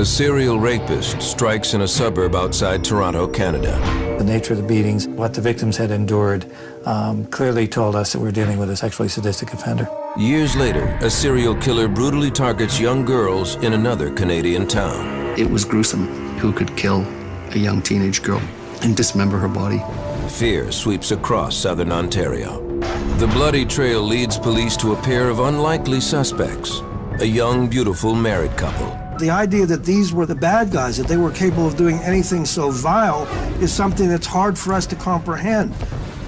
A serial rapist strikes in a suburb outside Toronto, Canada. The nature of the beatings, what the victims had endured, clearly told us that we're dealing with a sexually sadistic offender. Years later, a serial killer brutally targets young girls in another Canadian town. It was gruesome. Who could kill a young teenage girl and dismember her body? Fear sweeps across southern Ontario. The bloody trail leads police to a pair of unlikely suspects, a young, beautiful married couple. The idea that these were the bad guys, that they were capable of doing anything so vile, is something that's hard for us to comprehend.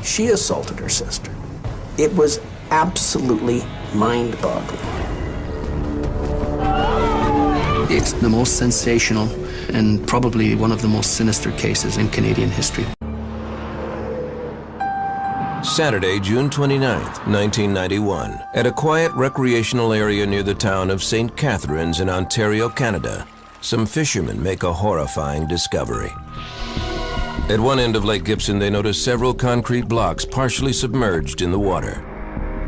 She assaulted her sister. It was absolutely mind-boggling. It's the most sensational and probably one of the most sinister cases in Canadian history. Saturday, June 29th, 1991, at a quiet recreational area near the town of St. Catharines in Ontario, Canada, some fishermen make a horrifying discovery. At one end of Lake Gibson, they notice several concrete blocks partially submerged in the water.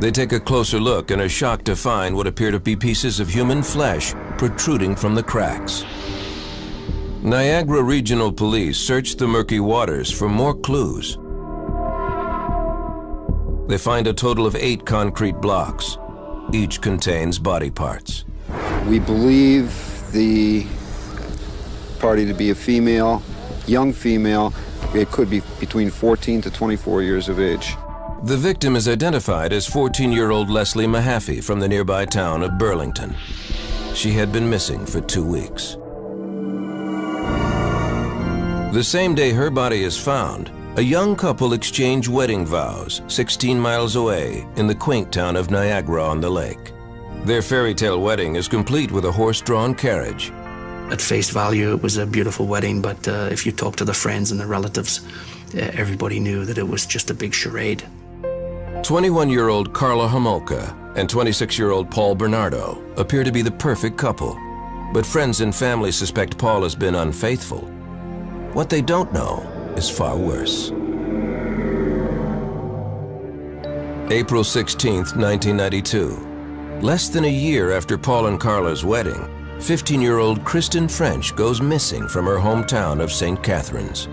They take a closer look and are shocked to find what appear to be pieces of human flesh protruding from the cracks. Niagara Regional Police search the murky waters for more clues. They find a total of 8 concrete blocks. Each contains body parts. We believe the party to be a female, young female. It could be between 14 to 24 years of age. The victim is identified as 14-year-old Leslie Mahaffey from the nearby town of Burlington. She had been missing for 2 weeks. The same day her body is found, a young couple exchange wedding vows 16 miles away in the quaint town of Niagara-on-the-Lake. Their fairy tale wedding is complete with a horse-drawn carriage. At face value, it was a beautiful wedding, but if you talk to the friends and the relatives, everybody knew that it was just a big charade. 21-year-old Karla Homolka and 26-year-old Paul Bernardo appear to be the perfect couple, but friends and family suspect Paul has been unfaithful. What they don't know is far worse. April 16th, 1992. Less than a year after Paul and Karla's wedding, 15-year-old Kristen French goes missing from her hometown of St. Catharines.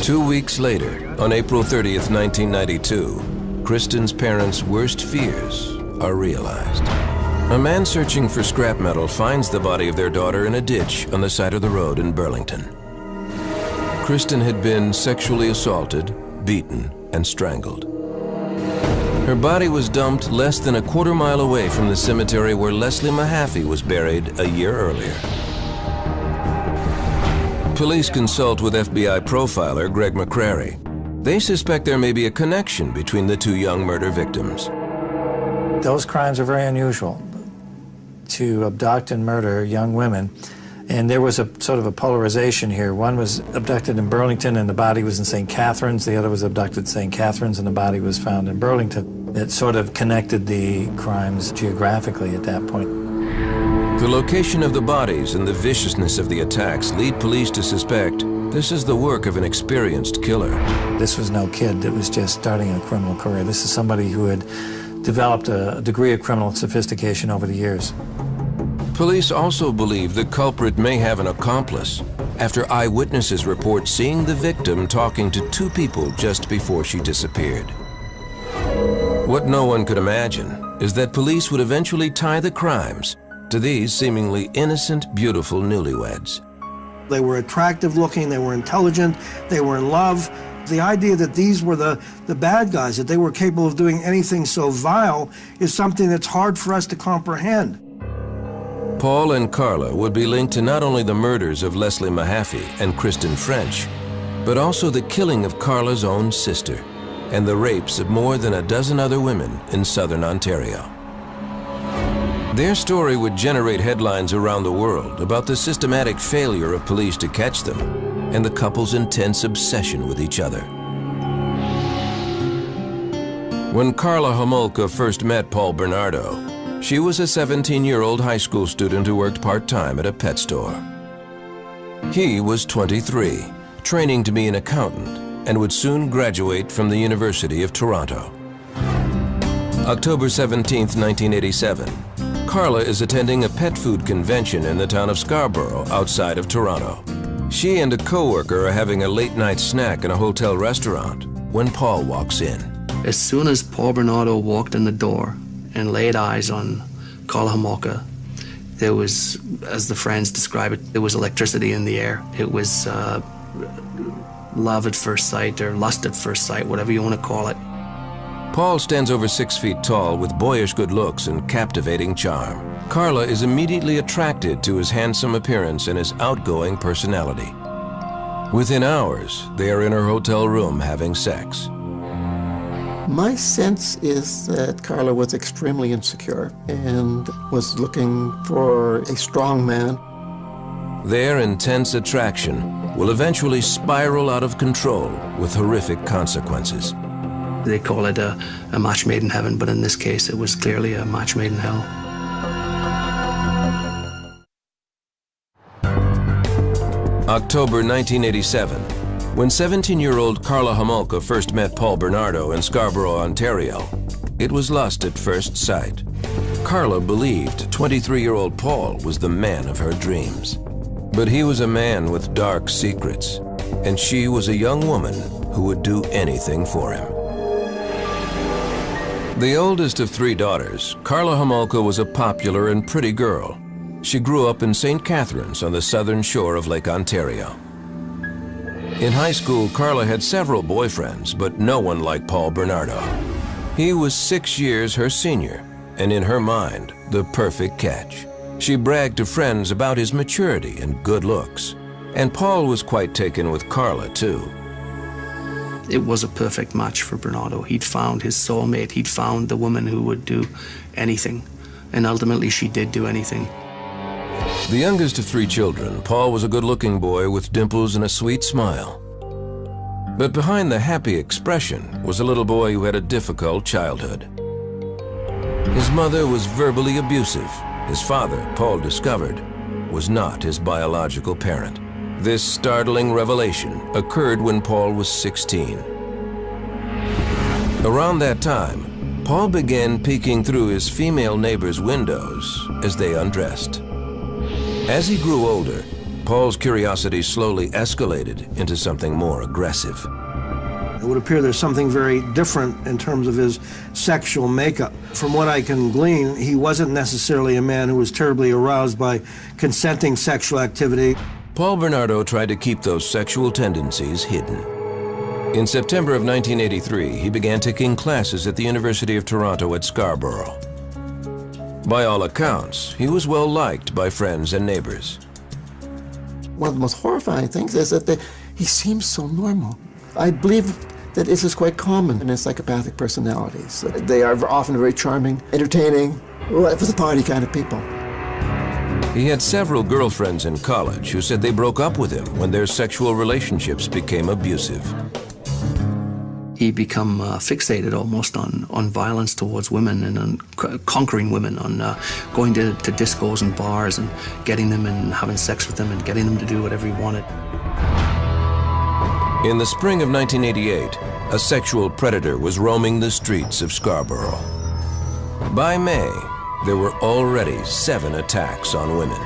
2 weeks later, on April 30th, 1992, Kristen's parents' worst fears are realized. A man searching for scrap metal finds the body of their daughter in a ditch on the side of the road in Burlington. Kristen had been sexually assaulted, beaten, and strangled. Her body was dumped less than a quarter-mile away from the cemetery where Leslie Mahaffey was buried a year earlier. Police consult with FBI profiler Greg McCrary. They suspect there may be a connection between the 2 young murder victims. Those crimes are very unusual, to abduct and murder young women. And there was a sort of a polarization here. One was abducted in Burlington and the body was in St. Catharines. The other was abducted in St. Catharines and the body was found in Burlington. It sort of connected the crimes geographically at that point. The location of the bodies and the viciousness of the attacks lead police to suspect this is the work of an experienced killer. This was no kid that was just starting a criminal career. This is somebody who had developed a degree of criminal sophistication over the years. Police also believe the culprit may have an accomplice after eyewitnesses report seeing the victim talking to 2 people just before she disappeared. What no one could imagine is that police would eventually tie the crimes to these seemingly innocent, beautiful newlyweds. They were attractive looking, they were intelligent, they were in love. The idea that these were the bad guys, that they were capable of doing anything so vile, is something that's hard for us to comprehend. Paul and Karla would be linked to not only the murders of Leslie Mahaffey and Kristen French, but also the killing of Karla's own sister and the rapes of more than a dozen other women in southern Ontario. Their story would generate headlines around the world about the systematic failure of police to catch them and the couple's intense obsession with each other. When Karla Homolka first met Paul Bernardo, she was a 17-year-old high school student who worked part-time at a pet store. He was 23, training to be an accountant, and would soon graduate from the University of Toronto. October 17, 1987, Karla is attending a pet food convention in the town of Scarborough, outside of Toronto. She and a coworker are having a late-night snack in a hotel restaurant when Paul walks in. As soon as Paul Bernardo walked in the door and laid eyes on Karla Homolka, there was, as the friends describe it, there was electricity in the air. It was love at first sight, or lust at first sight, whatever you want to call it. Paul stands over 6 feet tall with boyish good looks and captivating charm. Karla is immediately attracted to his handsome appearance and his outgoing personality. Within hours, they are in her hotel room having sex. My sense is that Karla was extremely insecure and was looking for a strong man. Their intense attraction will eventually spiral out of control with horrific consequences. They call it a match made in heaven, but in this case, it was clearly a match made in hell. October 1987, when 17-year-old Karla Homolka first met Paul Bernardo in Scarborough, Ontario, it was lust at first sight. Karla believed 23-year-old Paul was the man of her dreams. But he was a man with dark secrets, and she was a young woman who would do anything for him. The oldest of 3 daughters, Karla Homolka was a popular and pretty girl. She grew up in St. Catharines on the southern shore of Lake Ontario. In high school, Karla had several boyfriends, but no one like Paul Bernardo. He was 6 years her senior, and in her mind, the perfect catch. She bragged to friends about his maturity and good looks, and Paul was quite taken with Karla, too. It was a perfect match for Bernardo. He'd found his soulmate. He'd found the woman who would do anything, and ultimately she did do anything. The youngest of 3 children, Paul was a good-looking boy with dimples and a sweet smile. But behind the happy expression was a little boy who had a difficult childhood. His mother was verbally abusive. His father, Paul discovered, was not his biological parent. This startling revelation occurred when Paul was 16. Around that time, Paul began peeking through his female neighbors' windows as they undressed. As he grew older, Paul's curiosity slowly escalated into something more aggressive. It would appear there's something very different in terms of his sexual makeup. From what I can glean, he wasn't necessarily a man who was terribly aroused by consenting sexual activity. Paul Bernardo tried to keep those sexual tendencies hidden. In September of 1983, he began taking classes at the University of Toronto at Scarborough. By all accounts, he was well liked by friends and neighbors. One of the most horrifying things is that he seems so normal. I believe that this is quite common in psychopathic personalities. They are often very charming, entertaining, life of the party kind of people. He had several girlfriends in college who said they broke up with him when their sexual relationships became abusive. He'd become fixated almost on violence towards women and on conquering women, on going to discos and bars and getting them and having sex with them and getting them to do whatever he wanted. In the spring of 1988, a sexual predator was roaming the streets of Scarborough. By May, there were already 7 attacks on women.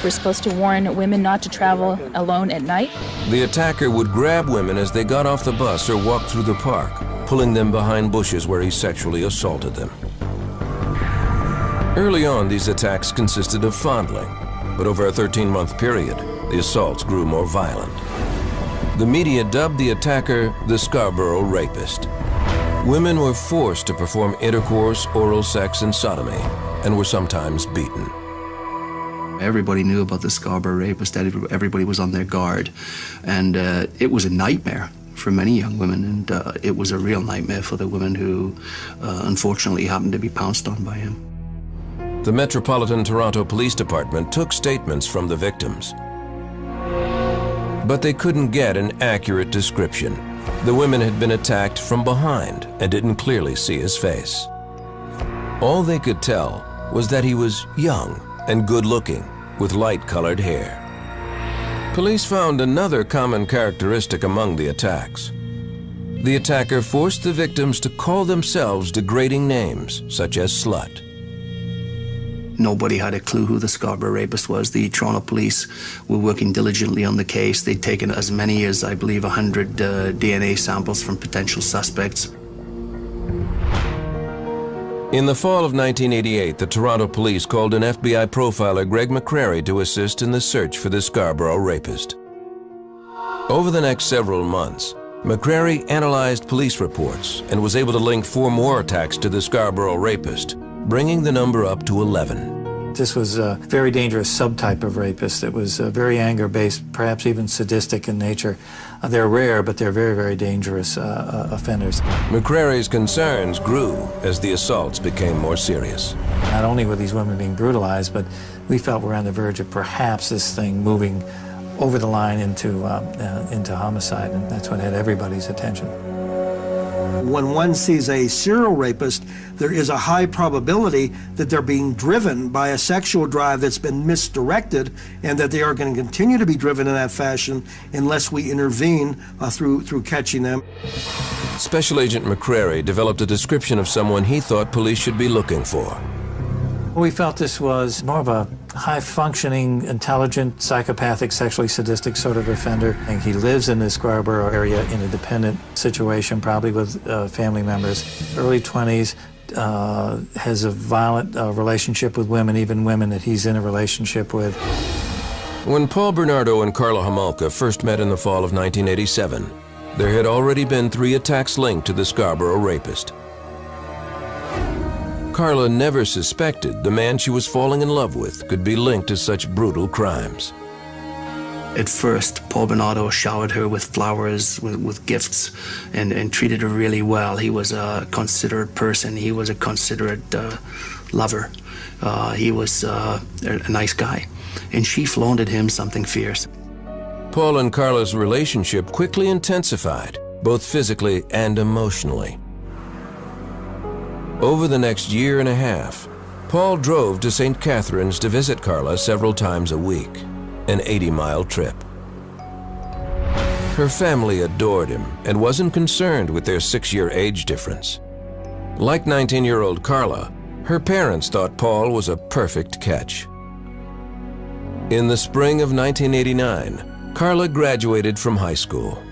We're supposed to warn women not to travel alone at night. The attacker would grab women as they got off the bus or walked through the park, pulling them behind bushes where he sexually assaulted them. Early on, these attacks consisted of fondling, but over a 13-month period, the assaults grew more violent. The media dubbed the attacker the Scarborough Rapist. Women were forced to perform intercourse, oral sex, and sodomy, and were sometimes beaten. Everybody knew about the Scarborough Rapist. Everybody was on their guard, and it was a nightmare for many young women, and it was a real nightmare for the women who unfortunately happened to be pounced on by him. The Metropolitan Toronto Police Department took statements from the victims, but they couldn't get an accurate description. The women had been attacked from behind and didn't clearly see his face. All they could tell was that he was young and good-looking, with light-colored hair. Police found another common characteristic among the attacks. The attacker forced the victims to call themselves degrading names, such as slut. Nobody had a clue who the Scarborough rapist was. The Toronto police were working diligently on the case. They'd taken as many as, I believe, 100 DNA samples from potential suspects. In the fall of 1988, the Toronto police called an FBI profiler, Greg McCrary, to assist in the search for the Scarborough rapist. Over the next several months, McCrary analyzed police reports and was able to link 4 more attacks to the Scarborough rapist, bringing the number up to 11. This was a very dangerous subtype of rapist. It was very anger-based, perhaps even sadistic in nature. They're rare, but they're very, very dangerous offenders. McCrary's concerns grew as the assaults became more serious. Not only were these women being brutalized, but we felt we're on the verge of perhaps this thing moving over the line into homicide, and that's what had everybody's attention. When one sees a serial rapist, there is a high probability that they're being driven by a sexual drive that's been misdirected, and that they are going to continue to be driven in that fashion unless we intervene through catching them. Special Agent McCrary developed a description of someone he thought police should be looking for. We felt this was more of a high-functioning, intelligent, psychopathic, sexually sadistic sort of offender. And he lives in the Scarborough area in a dependent situation, probably with family members. Early 20s, has a violent relationship with women, even women that he's in a relationship with. When Paul Bernardo and Karla Homolka first met in the fall of 1987, there had already been 3 attacks linked to the Scarborough rapist. Karla never suspected the man she was falling in love with could be linked to such brutal crimes. At first, Paul Bernardo showered her with flowers, with gifts, and treated her really well. He was a considerate person. He was a considerate lover. He was a nice guy. And she flaunted him something fierce. Paul and Karla's relationship quickly intensified, both physically and emotionally. Over the next year and a half, Paul drove to St. Catharines to visit Karla several times a week, an 80-mile trip. Her family adored him and wasn't concerned with their 6-year age difference. Like 19-year-old Karla, her parents thought Paul was a perfect catch. In the spring of 1989, Karla graduated from high school.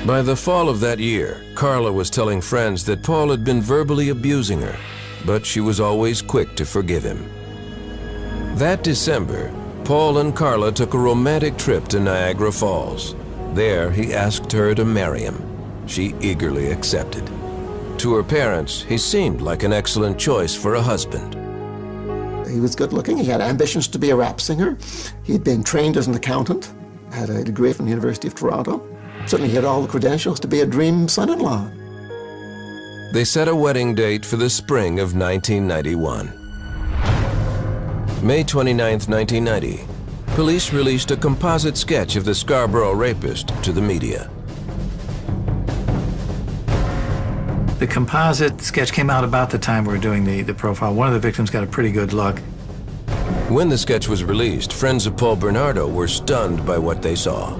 By the fall of that year, Karla was telling friends that Paul had been verbally abusing her, but she was always quick to forgive him. That December, Paul and Karla took a romantic trip to Niagara Falls. There, he asked her to marry him. She eagerly accepted. To her parents, he seemed like an excellent choice for a husband. He was good looking. He had ambitions to be a rap singer. He'd been trained as an accountant, had a degree from the University of Toronto. Certainly he had all the credentials to be a dream son-in-law. They set a wedding date for the spring of 1991. May 29, 1990, police released a composite sketch of the Scarborough rapist to the media. The composite sketch came out about the time we were doing the profile. One of the victims got a pretty good look. When the sketch was released, friends of Paul Bernardo were stunned by what they saw.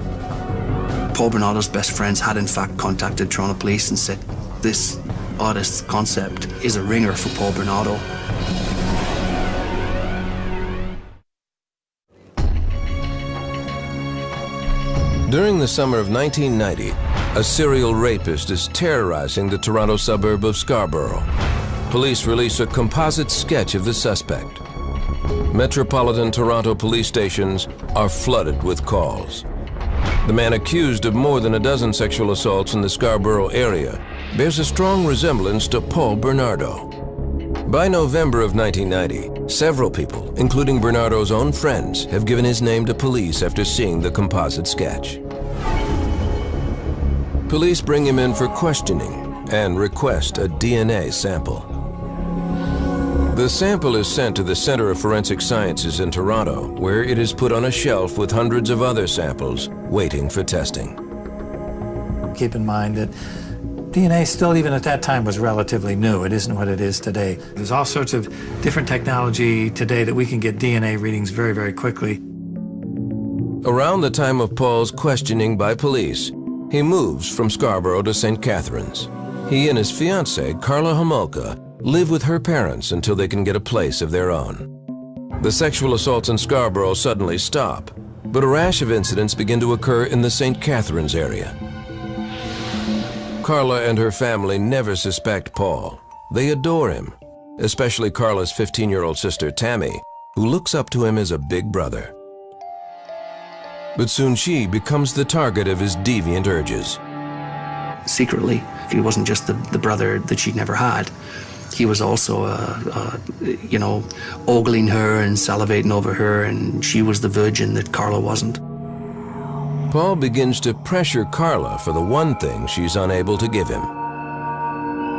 Paul Bernardo's best friends had in fact contacted Toronto police and said, this artist's concept is a ringer for Paul Bernardo. During the summer of 1990, a serial rapist is terrorizing the Toronto suburb of Scarborough. Police release a composite sketch of the suspect. Metropolitan Toronto police stations are flooded with calls. The man accused of more than a dozen sexual assaults in the Scarborough area bears a strong resemblance to Paul Bernardo. By November of 1990, several people, including Bernardo's own friends, have given his name to police after seeing the composite sketch. Police bring him in for questioning and request a DNA sample. The sample is sent to the Center of Forensic Sciences in Toronto, where it is put on a shelf with hundreds of other samples waiting for testing. Keep in mind that DNA still, even at that time, was relatively new. It isn't what it is today. There's all sorts of different technology today that we can get DNA readings very, very quickly. Around the time of Paul's questioning by police, He moves from Scarborough to St. Catharines. He and his fiancée, Karla Homolka, live with her parents until they can get a place of their own. The sexual assaults in Scarborough suddenly stop, but a rash of incidents begin to occur in the St. Catharines area. Karla and her family never suspect Paul. They adore him, especially Karla's 15-year-old sister, Tammy, who looks up to him as a big brother. But soon she becomes the target of his deviant urges. Secretly, he wasn't just the brother that she'd never had. He was also, ogling her and salivating over her, and she was the virgin that Karla wasn't. Paul begins to pressure Karla for the one thing she's unable to give him.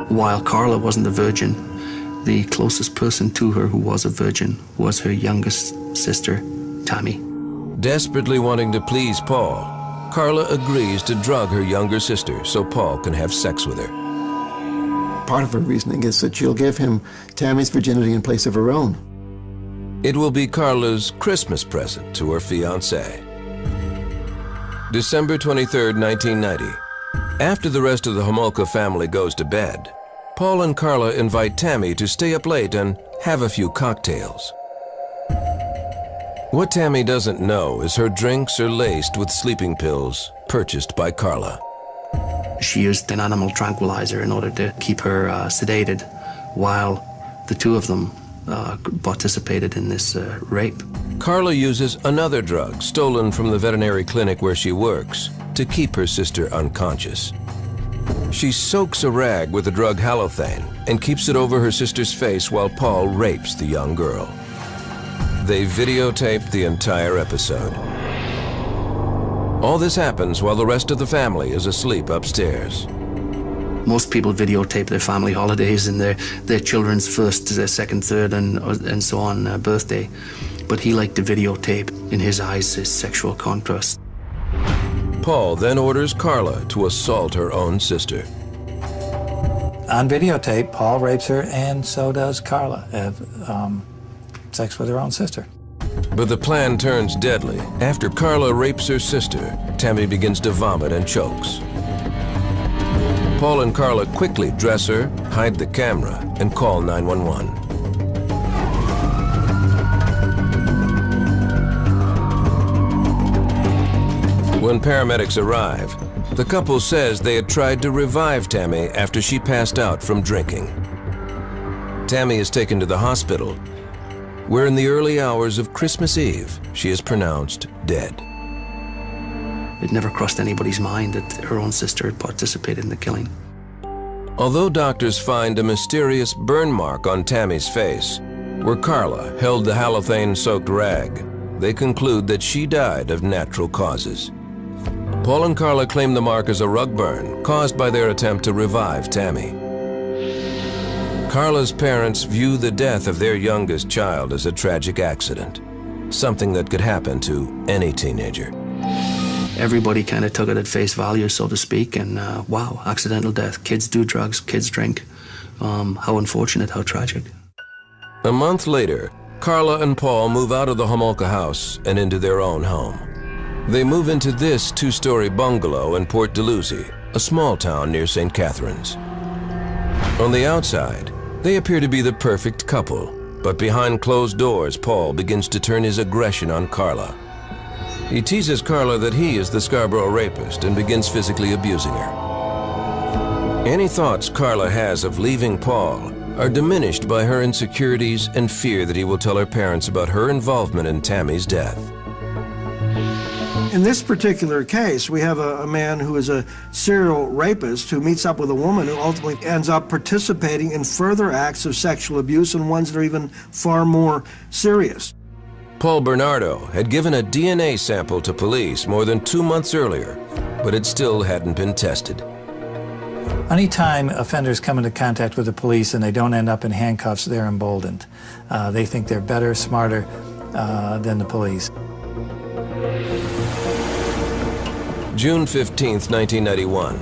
While Karla wasn't a virgin, the closest person to her who was a virgin was her youngest sister, Tammy. Desperately wanting to please Paul, Karla agrees to drug her younger sister so Paul can have sex with her. Part of her reasoning is that she'll give him Tammy's virginity in place of her own. It will be Karla's Christmas present to her fiancé. December 23, 1990. After the rest of the Homolka family goes to bed, Paul and Karla invite Tammy to stay up late and have a few cocktails. What Tammy doesn't know is her drinks are laced with sleeping pills purchased by Karla. She used an animal tranquilizer in order to keep her sedated while the two of them participated in this rape. Karla uses another drug stolen from the veterinary clinic where she works to keep her sister unconscious. She soaks a rag with the drug halothane and keeps it over her sister's face while Paul rapes the young girl. They videotaped the entire episode. All this happens while the rest of the family is asleep upstairs. Most people videotape their family holidays and their children's first, second, third, and so on birthday. But he liked to videotape, in his eyes, his sexual contrast. Paul then orders Karla to assault her own sister. On videotape, Paul rapes her, and so does Karla. Sex with her own sister. But the plan turns deadly. After Karla rapes her sister, Tammy begins to vomit and chokes. Paul and Karla quickly dress her, hide the camera, and call 911. When paramedics arrive, the couple says they had tried to revive Tammy after she passed out from drinking. Tammy is taken to the hospital, where in the early hours of Christmas Eve, she is pronounced dead. It never crossed anybody's mind that her own sister had participated in the killing. Although doctors find a mysterious burn mark on Tammy's face, where Karla held the halothane-soaked rag, they conclude that she died of natural causes. Paul and Karla claim the mark as a rug burn caused by their attempt to revive Tammy. Karla's parents view the death of their youngest child as a tragic accident, something that could happen to any teenager. Everybody kind of took it at face value, so to speak, and wow, accidental death. Kids do drugs, kids drink. How unfortunate, how tragic. A month later, Karla and Paul move out of the Homolka house and into their own home. They move into this two-story bungalow in Port Dalhousie, a small town near St. Catharines. On the outside, they appear to be the perfect couple, but behind closed doors, Paul begins to turn his aggression on Karla. He teases Karla that he is the Scarborough rapist and begins physically abusing her. Any thoughts Karla has of leaving Paul are diminished by her insecurities and fear that he will tell her parents about her involvement in Tammy's death. In this particular case, we have a man who is a serial rapist who meets up with a woman who ultimately ends up participating in further acts of sexual abuse, and ones that are even far more serious. Paul Bernardo had given a DNA sample to police more than 2 months earlier, but it still hadn't been tested. Anytime offenders come into contact with the police and they don't end up in handcuffs, they're emboldened. They think they're better, smarter than the police. June 15th, 1991.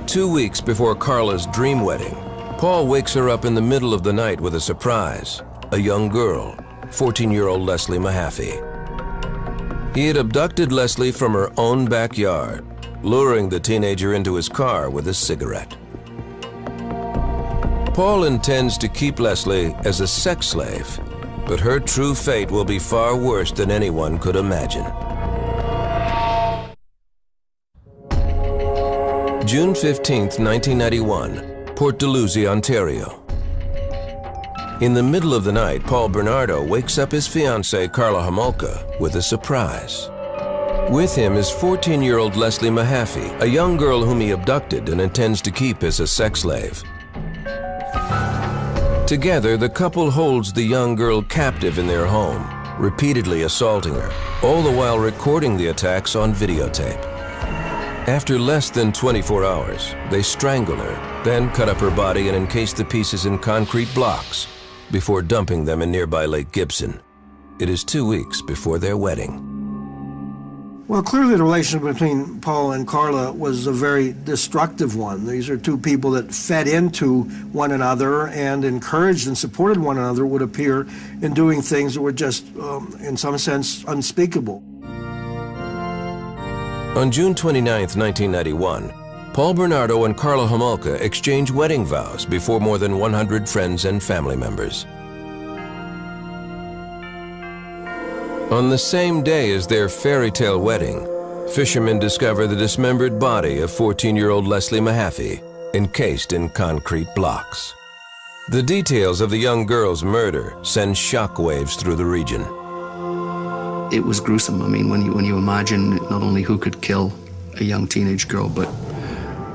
2 weeks before Karla's dream wedding, Paul wakes her up in the middle of the night with a surprise, a young girl, 14-year-old Leslie Mahaffey. He had abducted Leslie from her own backyard, luring the teenager into his car with a cigarette. Paul intends to keep Leslie as a sex slave, but her true fate will be far worse than anyone could imagine. June 15th, 1991, Port Dalhousie, Ontario. In the middle of the night, Paul Bernardo wakes up his fiancée, Karla Homolka, with a surprise. With him is 14-year-old Leslie Mahaffey, a young girl whom he abducted and intends to keep as a sex slave. Together, the couple holds the young girl captive in their home, repeatedly assaulting her, all the while recording the attacks on videotape. After less than 24 hours, they strangle her, then cut up her body and encase the pieces in concrete blocks before dumping them in nearby Lake Gibson. It is 2 weeks before their wedding. Well, clearly the relationship between Paul and Karla was a very destructive one. These are two people that fed into one another and encouraged and supported one another, would appear, in doing things that were just, in some sense, unspeakable. On June 29, 1991, Paul Bernardo and Karla Homolka exchange wedding vows before more than 100 friends and family members. On the same day as their fairy tale wedding, fishermen discover the dismembered body of 14-year-old Leslie Mahaffey, encased in concrete blocks. The details of the young girl's murder send shockwaves through the region. It was gruesome. I mean, when you imagine not only who could kill a young teenage girl, but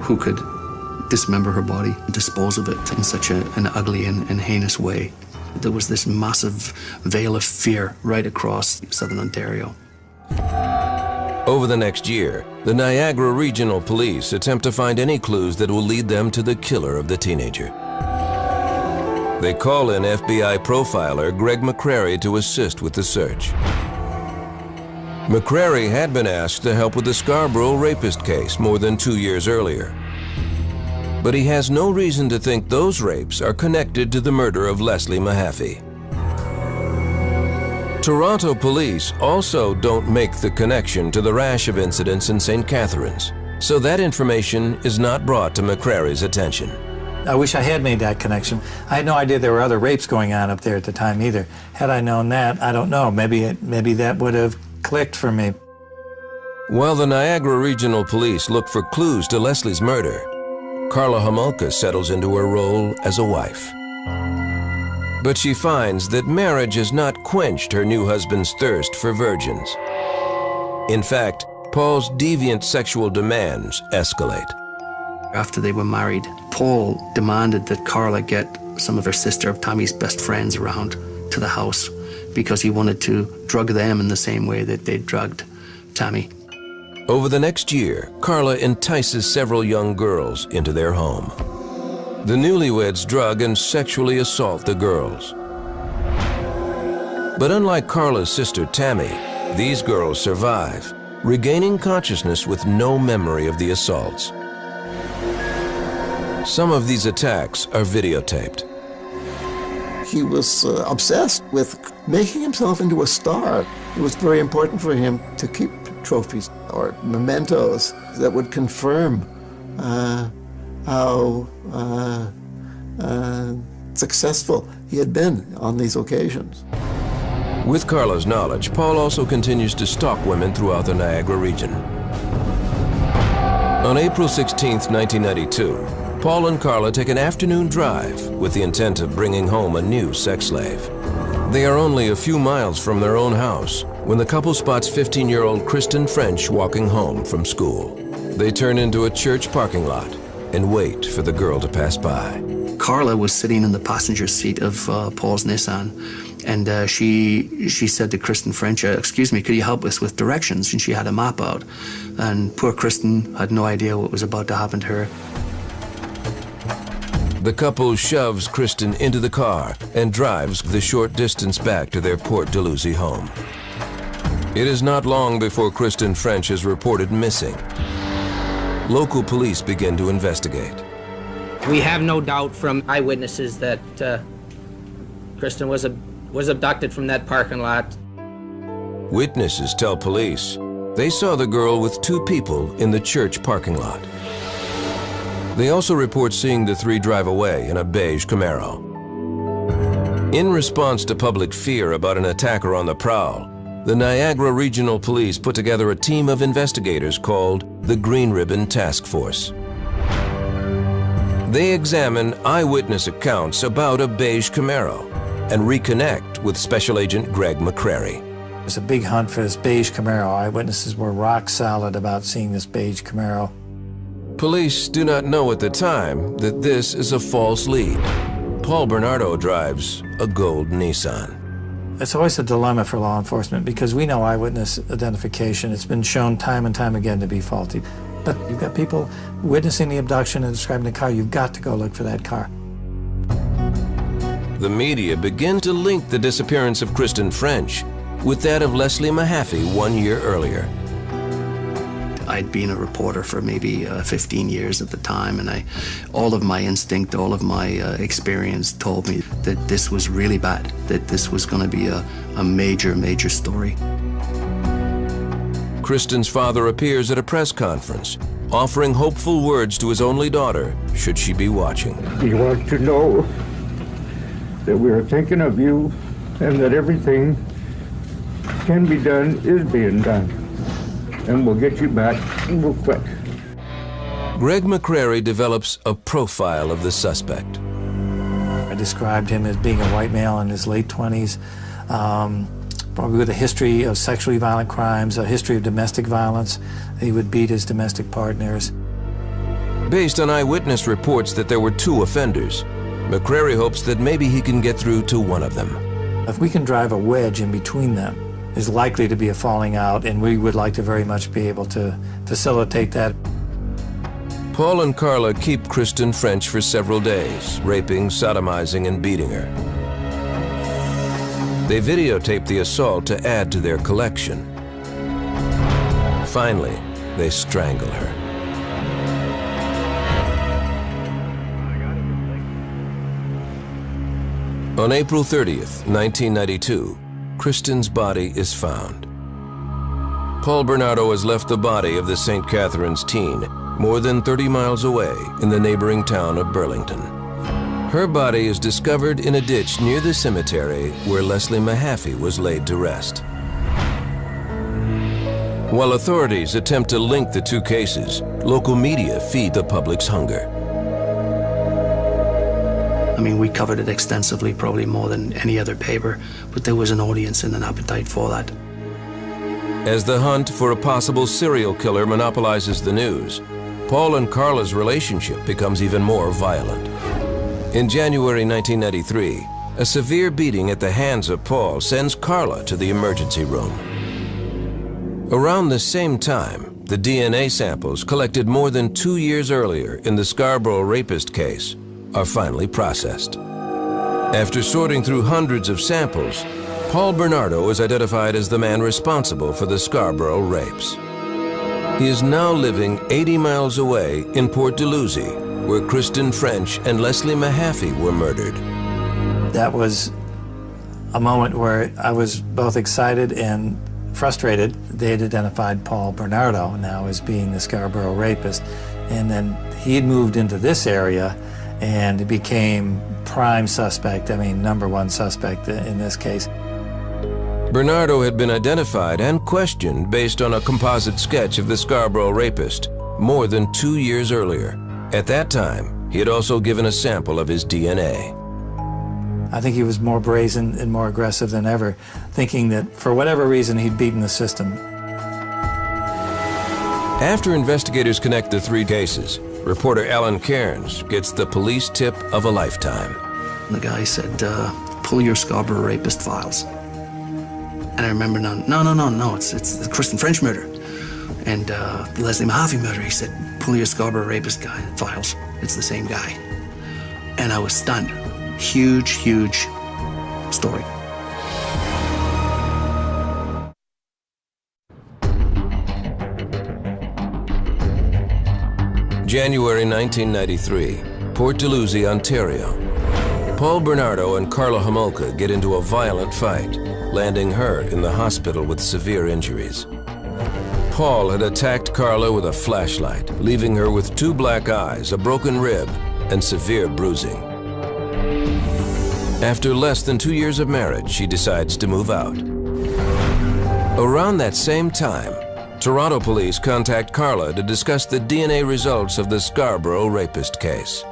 who could dismember her body, dispose of it in such an ugly and heinous way. There was this massive veil of fear right across southern Ontario. Over the next year, the Niagara Regional Police attempt to find any clues that will lead them to the killer of the teenager. They call in FBI profiler Greg McCrary to assist with the search. McCrary had been asked to help with the Scarborough rapist case more than 2 years earlier. But he has no reason to think those rapes are connected to the murder of Leslie Mahaffey. Toronto police also don't make the connection to the rash of incidents in St. Catharines, so that information is not brought to McCrary's attention. I wish I had made that connection. I had no idea there were other rapes going on up there at the time either. Had I known that, I don't know, maybe that would have clicked for me. While the Niagara Regional Police look for clues to Leslie's murder, Karla Homolka settles into her role as a wife. But she finds that marriage has not quenched her new husband's thirst for virgins. In fact, Paul's deviant sexual demands escalate. After they were married, Paul demanded that Karla get some of her sister, Tammy's best friends, around to the house because he wanted to drug them in the same way that they drugged Tammy. Over the next year, Karla entices several young girls into their home. The newlyweds drug and sexually assault the girls. But unlike Karla's sister Tammy, these girls survive, regaining consciousness with no memory of the assaults. Some of these attacks are videotaped. He was obsessed with making himself into a star. It was very important for him to keep trophies or mementos that would confirm how successful he had been on these occasions. With Karla's knowledge, Paul also continues to stalk women throughout the Niagara region. On April 16, 1992, Paul and Karla take an afternoon drive with the intent of bringing home a new sex slave. They are only a few miles from their own house when the couple spots 15-year-old Kristen French walking home from school. They turn into a church parking lot and wait for the girl to pass by. Karla was sitting in the passenger seat of Paul's Nissan, and she said to Kristen French, "Excuse me, could you help us with directions?" And she had a map out. And poor Kristen had no idea what was about to happen to her. The couple shoves Kristen into the car and drives the short distance back to their Port Dalhousie home. It is not long before Kristen French is reported missing. Local police begin to investigate. We have no doubt from eyewitnesses that Kristen was abducted from that parking lot. Witnesses tell police They saw the girl with 2 people in the church parking lot. They also report seeing the 3 drive away in a beige Camaro. In response to public fear about an attacker on the prowl, the Niagara Regional Police put together a team of investigators called the Green Ribbon Task Force. They examine eyewitness accounts about a beige Camaro and reconnect with Special Agent Greg McCrary. It was a big hunt for this beige Camaro. Eyewitnesses were rock solid about seeing this beige Camaro. Police do not know at the time that this is a false lead. Paul Bernardo drives a gold Nissan. It's always a dilemma for law enforcement because we know eyewitness identification. It's been shown time and time again to be faulty. But you've got people witnessing the abduction and describing the car. You've got to go look for that car. The media begin to link the disappearance of Kristen French with that of Leslie Mahaffey 1 year earlier. I'd been a reporter for maybe 15 years at the time, and all of my instinct, all of my experience told me that this was really bad, that this was going to be a major, major story. Kristen's father appears at a press conference, offering hopeful words to his only daughter, should she be watching. We want to know that we are thinking of you and that everything can be done is being done. And we'll get you back real quick. Greg McCrary develops a profile of the suspect. I described him as being a white male in his late 20s, probably with a history of sexually violent crimes, a history of domestic violence. He would beat his domestic partners. Based on eyewitness reports that there were 2 offenders, McCrary hopes that maybe he can get through to one of them. If we can drive a wedge in between them, there's likely to be a falling out, and we would like to very much be able to facilitate that. Paul and Karla keep Kristen French for several days, raping, sodomizing, and beating her. They videotape the assault to add to their collection. Finally, they strangle her. On April 30th, 1992, Kristen's body is found. Paul Bernardo has left the body of the St. Catherine's teen more than 30 miles away in the neighboring town of Burlington. Her body is discovered in a ditch near the cemetery where Leslie Mahaffey was laid to rest. While authorities attempt to link the 2 cases, local media feed the public's hunger. I mean, we covered it extensively, probably more than any other paper, but there was an audience and an appetite for that. As the hunt for a possible serial killer monopolizes the news, Paul and Karla's relationship becomes even more violent. In January 1993, a severe beating at the hands of Paul sends Karla to the emergency room. Around the same time, the DNA samples collected more than 2 years earlier in the Scarborough rapist case are finally processed. After sorting through hundreds of samples, Paul Bernardo is identified as the man responsible for the Scarborough rapes. He is now living 80 miles away in Port Dalhousie, where Kristen French and Leslie Mahaffey were murdered. That was a moment where I was both excited and frustrated. They had identified Paul Bernardo now as being the Scarborough rapist, and then he had moved into this area and became prime suspect, I mean #1 suspect in this case. Bernardo had been identified and questioned based on a composite sketch of the Scarborough rapist more than 2 years earlier. At that time, he had also given a sample of his DNA. I think he was more brazen and more aggressive than ever, thinking that for whatever reason he'd beaten the system. After investigators connect the 3 cases, reporter Alan Cairns gets the police tip of a lifetime. The guy said, pull your Scarborough rapist files. And I remember, no, it's the Kristen French murder. And the Leslie Mahaffey murder, he said, pull your Scarborough rapist guy files. It's the same guy. And I was stunned. Huge, huge story. January 1993, Port Dalhousie, Ontario. Paul Bernardo and Karla Homolka get into a violent fight, landing her in the hospital with severe injuries. Paul had attacked Karla with a flashlight, leaving her with 2 black eyes, a broken rib, and severe bruising. After less than 2 years of marriage, she decides to move out. Around that same time, Toronto police contact Karla to discuss the DNA results of the Scarborough rapist case.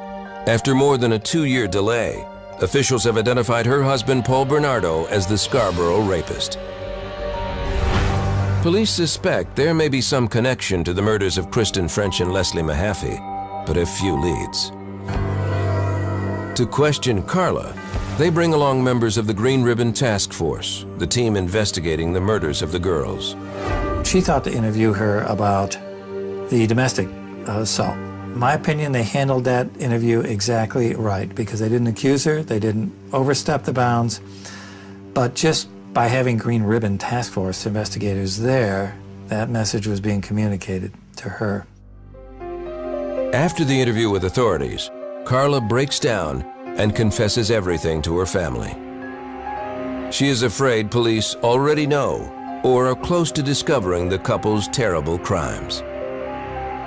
After more than a 2-year delay, officials have identified her husband, Paul Bernardo, as the Scarborough rapist. Police suspect there may be some connection to the murders of Kristen French and Leslie Mahaffey, but have few leads. To question Karla, they bring along members of the Green Ribbon Task Force, the team investigating the murders of the girls. She thought to interview her about the domestic assault. In my opinion, they handled that interview exactly right because they didn't accuse her, they didn't overstep the bounds, but just by having Green Ribbon Task Force investigators there, that message was being communicated to her. After the interview with authorities, Karla breaks down and confesses everything to her family. She is afraid police already know or are close to discovering the couple's terrible crimes.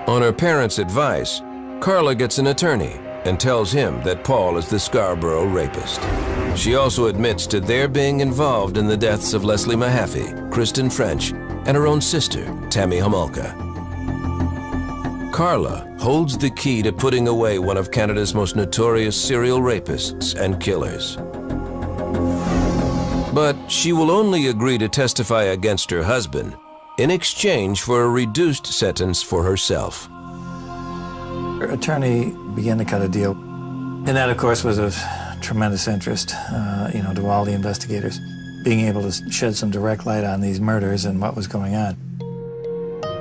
On her parents' advice, Karla gets an attorney and tells him that Paul is the Scarborough rapist. She also admits to their being involved in the deaths of Leslie Mahaffey, Kristen French, and her own sister, Tammy Homolka. Karla holds the key to putting away one of Canada's most notorious serial rapists and killers. But she will only agree to testify against her husband in exchange for a reduced sentence for herself. Her attorney began to cut a deal, and that, of course, was of tremendous interest, to all the investigators, being able to shed some direct light on these murders and what was going on.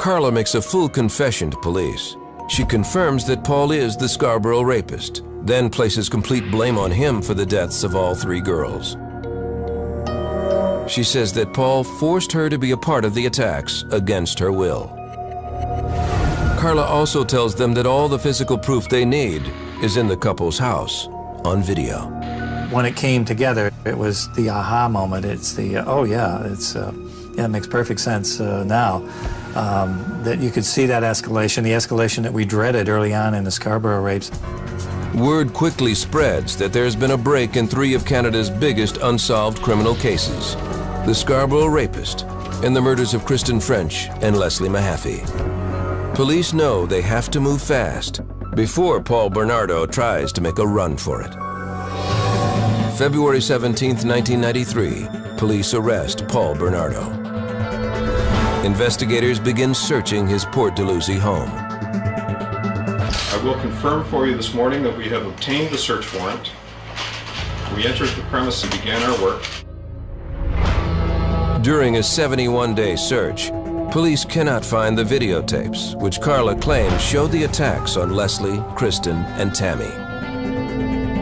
Karla makes a full confession to police. She confirms that Paul is the Scarborough rapist, then places complete blame on him for the deaths of all 3 girls. She says that Paul forced her to be a part of the attacks against her will. Karla also tells them that all the physical proof they need is in the couple's house, on video. When it came together, it was the aha moment. It's the, it makes perfect sense now that you could see that escalation, the escalation that we dreaded early on in the Scarborough rapes. Word quickly spreads that there's been a break in 3 of Canada's biggest unsolved criminal cases: the Scarborough rapist and the murders of Kristen French and Leslie Mahaffey. Police know they have to move fast before Paul Bernardo tries to make a run for it. February 17, 1993, police arrest Paul Bernardo. Investigators begin searching his Port Dalhousie home. I will confirm for you this morning that we have obtained the search warrant. We entered the premise and began our work. During a 71-day search, police cannot find the videotapes, which Karla claims show the attacks on Leslie, Kristen, and Tammy.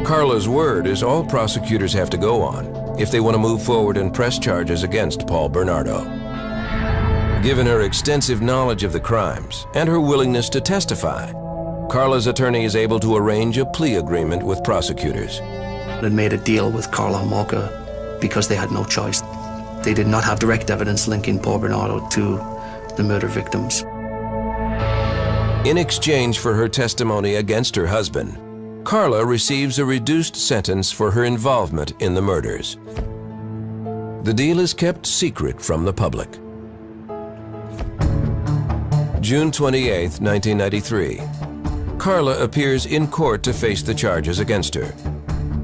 Karla's word is all prosecutors have to go on if they want to move forward and press charges against Paul Bernardo. Given her extensive knowledge of the crimes and her willingness to testify, Karla's attorney is able to arrange a plea agreement with prosecutors. They made a deal with Karla Homolka because they had no choice. They did not have direct evidence linking Paul Bernardo to the murder victims. In exchange for her testimony against her husband, Karla receives a reduced sentence for her involvement in the murders. The deal is kept secret from the public. June 28, 1993. Karla appears in court to face the charges against her.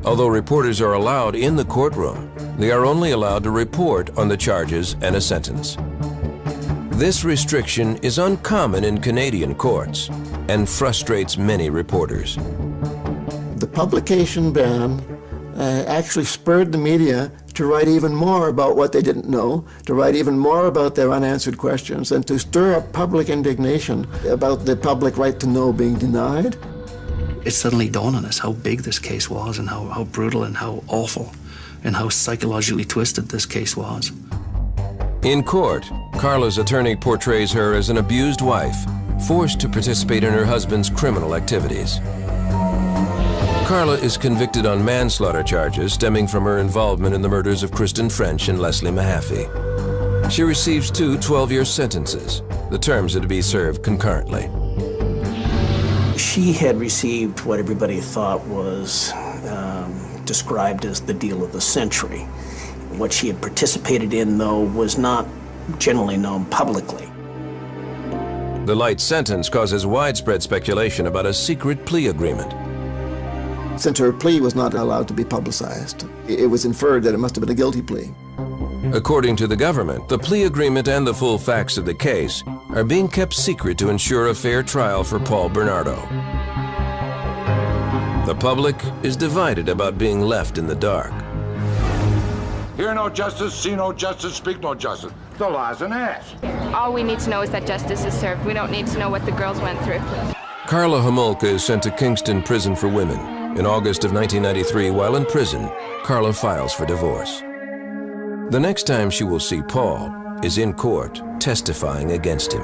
Although reporters are allowed in the courtroom, they are only allowed to report on the charges and a sentence. This restriction is uncommon in Canadian courts and frustrates many reporters. The publication ban actually spurred the media to write even more about what they didn't know, to write even more about their unanswered questions, and to stir up public indignation about the public right to know being denied. It suddenly dawned on us how big this case was and how brutal and how awful and how psychologically twisted this case was. In court, Karla's attorney portrays her as an abused wife, forced to participate in her husband's criminal activities. Karla is convicted on manslaughter charges stemming from her involvement in the murders of Kristen French and Leslie Mahaffey. She receives 2 12-year sentences. The terms are to be served concurrently. She had received what everybody thought was described as the deal of the century. What she had participated in, though, was not generally known publicly. The light sentence causes widespread speculation about a secret plea agreement. Since her plea was not allowed to be publicized, it was inferred that it must have been a guilty plea. According to the government, the plea agreement and the full facts of the case are being kept secret to ensure a fair trial for Paul Bernardo. The public is divided about being left in the dark. Hear no justice, see no justice, speak no justice. The law's an ass. All we need to know is that justice is served. We don't need to know what the girls went through. Karla Homolka is sent to Kingston Prison for Women. In August of 1993, while in prison, Karla files for divorce. The next time she will see Paul is in court, testifying against him.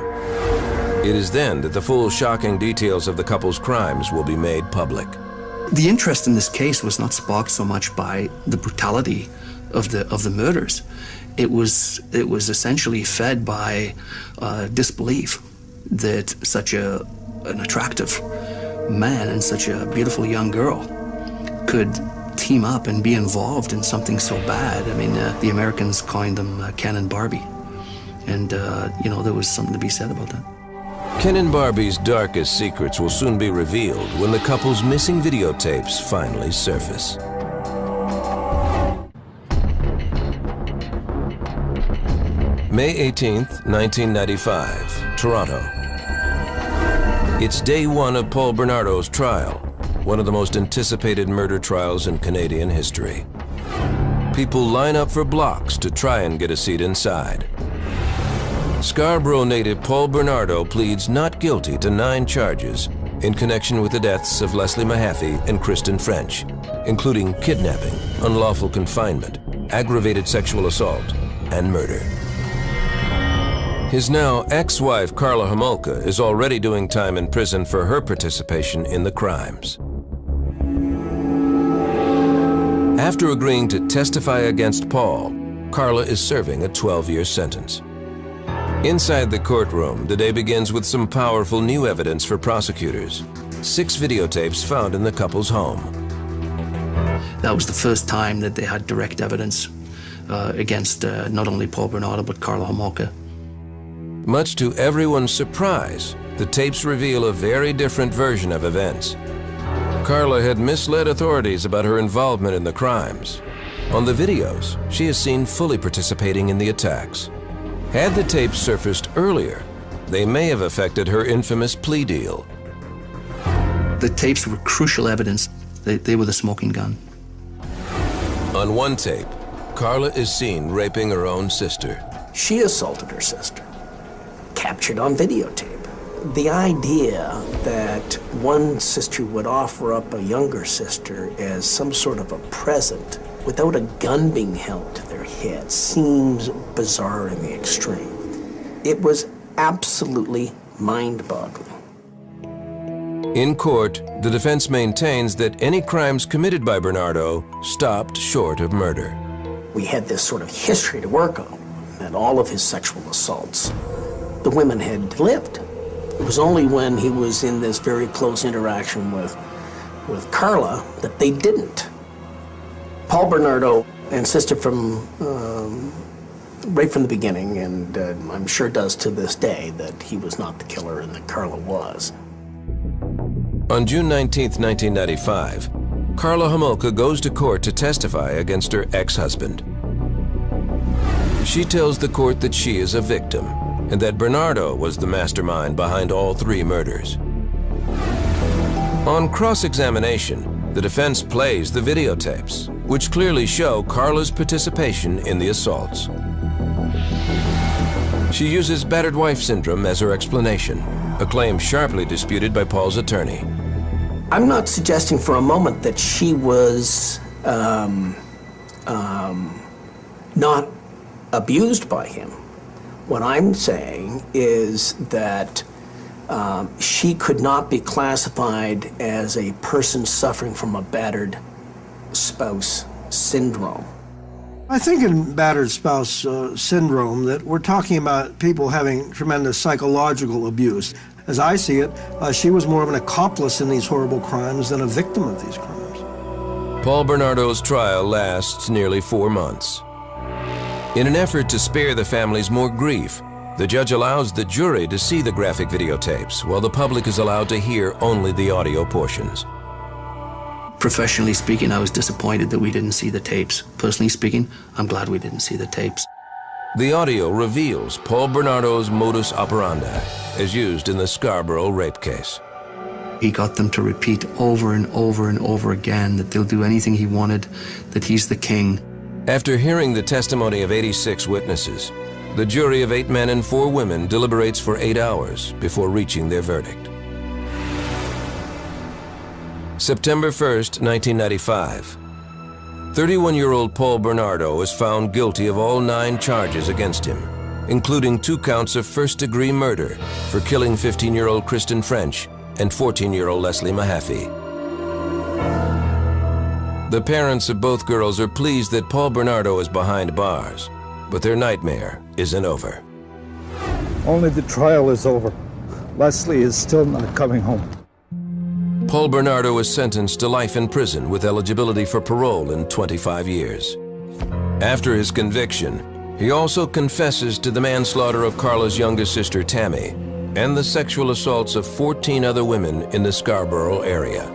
It is then that the full shocking details of the couple's crimes will be made public. The interest in this case was not sparked so much by the brutality of the murders. It was essentially fed by disbelief that such an attractive man and such a beautiful young girl could team up and be involved in something so bad. I mean, the Americans coined them Ken and Barbie, and you know, there was something to be said about that. Ken and Barbie's darkest secrets will soon be revealed when the couple's missing videotapes finally surface. May 18th, 1995, Toronto. It's day 1 of Paul Bernardo's trial, one of the most anticipated murder trials in Canadian history. People line up for blocks to try and get a seat inside. Scarborough native Paul Bernardo pleads not guilty to 9 charges in connection with the deaths of Leslie Mahaffey and Kristen French, including kidnapping, unlawful confinement, aggravated sexual assault, and murder. His now ex-wife Karla Homolka is already doing time in prison for her participation in the crimes. After agreeing to testify against Paul, Karla is serving a 12-year sentence. Inside the courtroom, the day begins with some powerful new evidence for prosecutors. 6 videotapes found in the couple's home. That was the first time that they had direct evidence against not only Paul Bernardo, but Karla Homolka. Much to everyone's surprise, the tapes reveal a very different version of events. Karla had misled authorities about her involvement in the crimes. On the videos, she is seen fully participating in the attacks. Had the tapes surfaced earlier, they may have affected her infamous plea deal. The tapes were crucial evidence. They were the smoking gun. On one tape, Karla is seen raping her own sister. She assaulted her sister, captured on videotape. The idea that one sister would offer up a younger sister as some sort of a present without a gun being held to their head seems bizarre in the extreme. It was absolutely mind-boggling. In court, the defense maintains that any crimes committed by Bernardo stopped short of murder. We had this sort of history to work on, and all of his sexual assaults, the women had lived. It was only when he was in this very close interaction with Karla that they didn't. Paul Bernardo insisted right from the beginning, and I'm sure does to this day, that he was not the killer and that Karla was. On June 19, 1995, Karla Homolka goes to court to testify against her ex-husband. She tells the court that she is a victim and that Bernardo was the mastermind behind all 3 murders. On cross-examination, the defense plays the videotapes, which clearly show Karla's participation in the assaults. She uses battered wife syndrome as her explanation, a claim sharply disputed by Paul's attorney. I'm not suggesting for a moment that she was not abused by him. What I'm saying is that she could not be classified as a person suffering from a battered spouse syndrome. I think in battered spouse syndrome that we're talking about people having tremendous psychological abuse. As I see it, she was more of an accomplice in these horrible crimes than a victim of these crimes. Paul Bernardo's trial lasts nearly 4 months. In an effort to spare the families more grief, the judge allows the jury to see the graphic videotapes, while the public is allowed to hear only the audio portions. Professionally speaking, I was disappointed that we didn't see the tapes. Personally speaking, I'm glad we didn't see the tapes. The audio reveals Paul Bernardo's modus operandi, as used in the Scarborough rape case. He got them to repeat over and over and over again that they'll do anything he wanted, that he's the king. After hearing the testimony of 86 witnesses, the jury of 8 men and 4 women deliberates for 8 hours before reaching their verdict. September 1st, 1995. 31-year-old Paul Bernardo is found guilty of all 9 charges against him, including 2 counts of first-degree murder for killing 15-year-old Kristen French and 14-year-old Leslie Mahaffey. The parents of both girls are pleased that Paul Bernardo is behind bars, but their nightmare isn't over. Only the trial is over. Leslie is still not coming home. Paul Bernardo is sentenced to life in prison with eligibility for parole in 25 years. After his conviction, he also confesses to the manslaughter of Karla's youngest sister, Tammy, and the sexual assaults of 14 other women in the Scarborough area.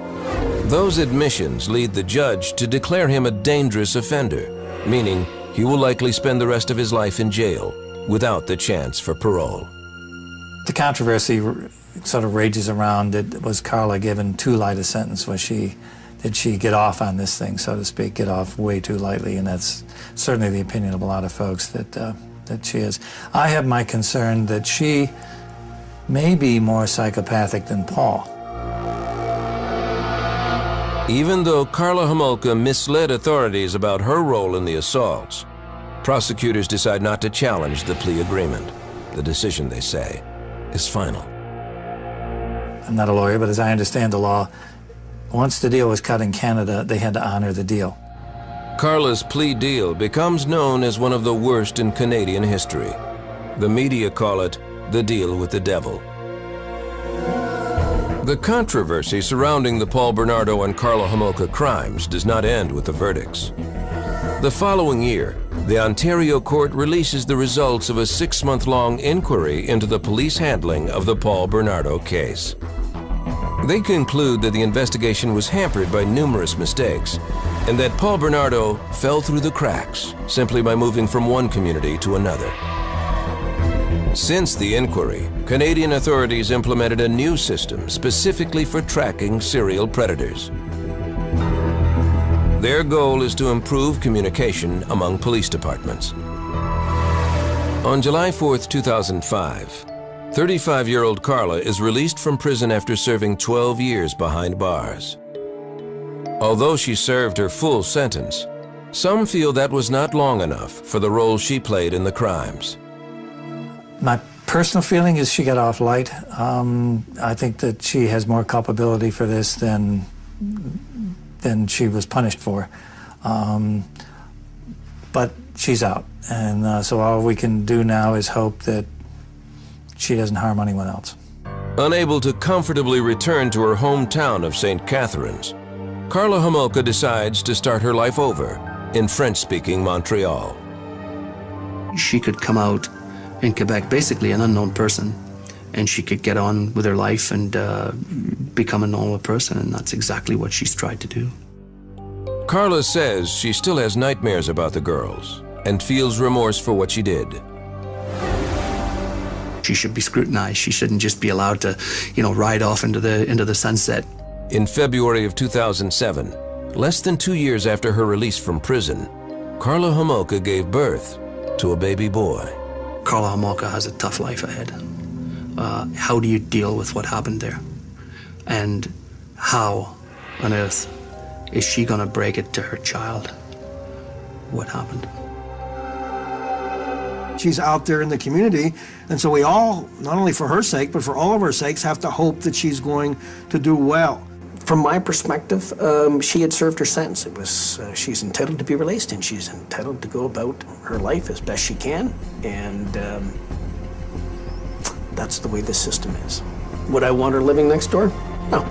Those admissions lead the judge to declare him a dangerous offender, meaning he will likely spend the rest of his life in jail without the chance for parole. The controversy sort of rages around, was Karla given too light a sentence? Did she get off on this thing, so to speak, get off way too lightly? And that's certainly the opinion of a lot of folks, that she is. I have my concern that she may be more psychopathic than Paul. Even though Karla Homolka misled authorities about her role in the assaults, prosecutors decide not to challenge the plea agreement. The decision, they say, is final. I'm not a lawyer, but as I understand the law, once the deal was cut in Canada, they had to honor the deal. Karla's plea deal becomes known as one of the worst in Canadian history. The media call it the deal with the devil. The controversy surrounding the Paul Bernardo and Karla Homolka crimes does not end with the verdicts. The following year, the Ontario court releases the results of a 6-month-long inquiry into the police handling of the Paul Bernardo case. They conclude that the investigation was hampered by numerous mistakes, and that Paul Bernardo fell through the cracks simply by moving from one community to another. Since the inquiry, Canadian authorities implemented a new system specifically for tracking serial predators. Their goal is to improve communication among police departments. On July 4th, 2005, 35-year-old Karla is released from prison after serving 12 years behind bars. Although she served her full sentence, some feel that was not long enough for the role she played in the crimes. My personal feeling is she got off light. I think that she has more culpability for this than she was punished for. But she's out, and so all we can do now is hope that she doesn't harm anyone else. Unable to comfortably return to her hometown of St. Catharines, Karla Homolka decides to start her life over in French-speaking Montreal. She could come out in Quebec, basically an unknown person, and she could get on with her life and become a normal person, and that's exactly what she's tried to do. Karla says she still has nightmares about the girls and feels remorse for what she did. She should be scrutinized. She shouldn't just be allowed to, ride off into the sunset. In February of 2007, less than 2 years after her release from prison, Karla Homolka gave birth to a baby boy. Karla Homolka has a tough life ahead. How do you deal with what happened there? And how on earth is she gonna break it to her child? What happened? She's out there in the community, and so we all, not only for her sake, but for all of our sakes, have to hope that she's going to do well. From my perspective, she had served her sentence. It was she's entitled to be released, and she's entitled to go about her life as best she can, and that's the way the system is. Would I want her living next door? No.